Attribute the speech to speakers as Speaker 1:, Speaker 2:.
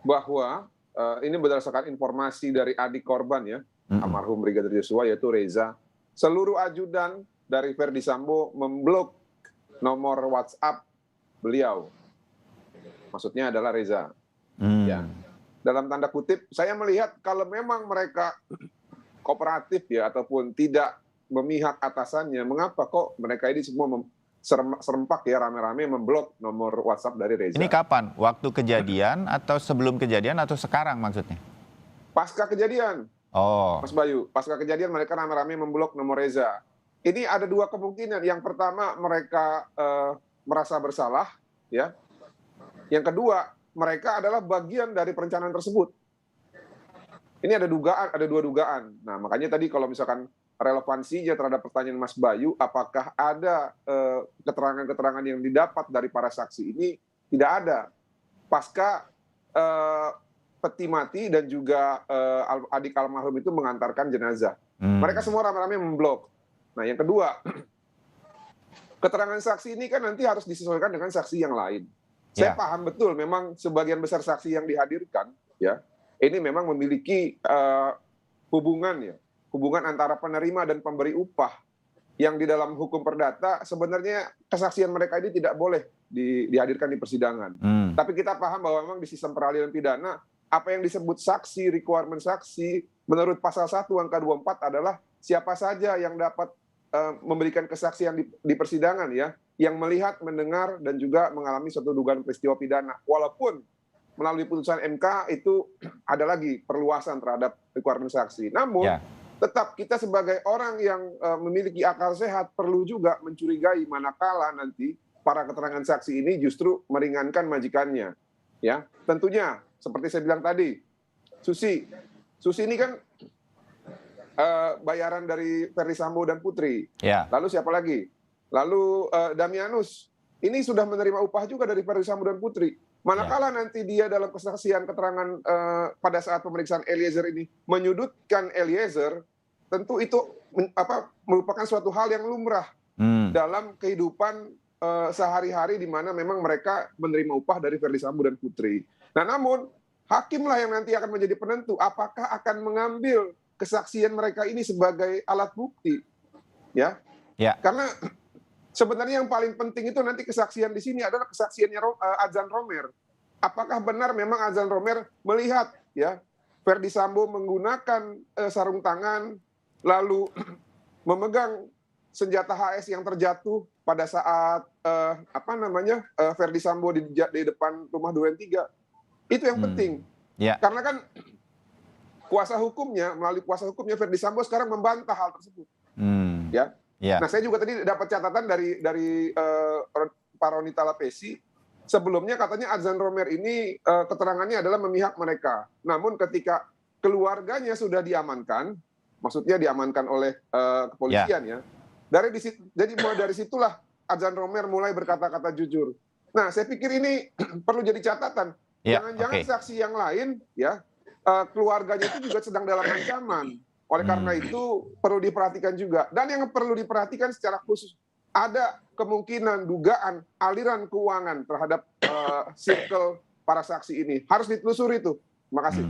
Speaker 1: bahwa ini berdasarkan informasi dari adik korban ya, almarhum Brigadir Joshua yaitu Reza, seluruh ajudan dari Verdi Sambo memblok nomor WhatsApp beliau. Maksudnya adalah Reza. Ya. Dalam tanda kutip, saya melihat kalau memang mereka kooperatif ya ataupun tidak memihak atasannya, mengapa kok mereka ini semua serempak ya rame-rame memblok nomor WhatsApp dari Reza.
Speaker 2: Ini kapan? Waktu kejadian atau sebelum kejadian atau sekarang maksudnya?
Speaker 1: Pasca kejadian.
Speaker 2: Oh.
Speaker 1: Mas Bayu, pasca kejadian mereka rame-rame memblok nomor Reza. Ini ada dua kemungkinan. Yang pertama mereka merasa bersalah, ya. Yang kedua mereka adalah bagian dari perencanaan tersebut. Ini ada dugaan, ada dua dugaan. Nah makanya tadi kalau misalkan relevansinya terhadap pertanyaan Mas Bayu, apakah ada keterangan-keterangan yang didapat dari para saksi ini? Tidak ada. Pasca peti mati dan juga adik almarhum itu mengantarkan jenazah. Mereka semua rame-rame memblok. Nah yang kedua, keterangan saksi ini kan nanti harus disesuaikan dengan saksi yang lain. Saya paham betul, memang sebagian besar saksi yang dihadirkan, ya, ini memang memiliki hubungan antara penerima dan pemberi upah yang di dalam hukum perdata sebenarnya kesaksian mereka ini tidak boleh dihadirkan di persidangan. Tapi kita paham bahwa memang di sistem peradilan pidana apa yang disebut saksi, requirement saksi menurut pasal 1 angka 24 adalah siapa saja yang dapat memberikan kesaksian di persidangan ya, yang melihat, mendengar dan juga mengalami suatu dugaan peristiwa pidana. Walaupun melalui putusan MK itu ada lagi perluasan terhadap requirement saksi. Namun tetap kita sebagai orang yang memiliki akal sehat perlu juga mencurigai manakala nanti para keterangan saksi ini justru meringankan majikannya. Ya, tentunya seperti saya bilang tadi, Susi ini kan bayaran dari Verdi Sambo dan Putri. Lalu siapa lagi? Lalu Damianus ini sudah menerima upah juga dari Verdi Sambo dan Putri. Manakala nanti dia dalam kesaksian keterangan pada saat pemeriksaan Eliezer ini menyudutkan Eliezer, tentu itu merupakan suatu hal yang lumrah dalam kehidupan sehari-hari di mana memang mereka menerima upah dari Verdi Sambo dan Putri. Nah namun hakimlah yang nanti akan menjadi penentu apakah akan mengambil kesaksian mereka ini sebagai alat bukti. Ya. Karena sebenarnya yang paling penting itu nanti kesaksian di sini adalah kesaksiannya Adzan Romer. Apakah benar memang Adzan Romer melihat ya Verdi Sambo menggunakan sarung tangan lalu memegang senjata HS yang terjatuh pada saat Verdi Sambo di depan rumah Duren 3. Itu yang penting. Karena kan melalui kuasa hukumnya Verdi Sambo sekarang membantah hal tersebut. Nah, saya juga tadi dapat catatan dari Pak Roni Talapesi. Sebelumnya katanya Adzan Romer ini keterangannya adalah memihak mereka. Namun ketika keluarganya sudah diamankan, maksudnya diamankan oleh kepolisian ya. Jadi mulai dari situlah Adzan Romer mulai berkata-kata jujur. Nah, saya pikir ini perlu jadi catatan. Jangan-jangan saksi yang lain ya keluarganya itu juga sedang dalam ancaman. Oleh karena itu perlu diperhatikan juga. Dan yang perlu diperhatikan secara khusus, ada kemungkinan dugaan aliran keuangan terhadap circle para saksi ini. Harus ditelusuri itu. Terima kasih.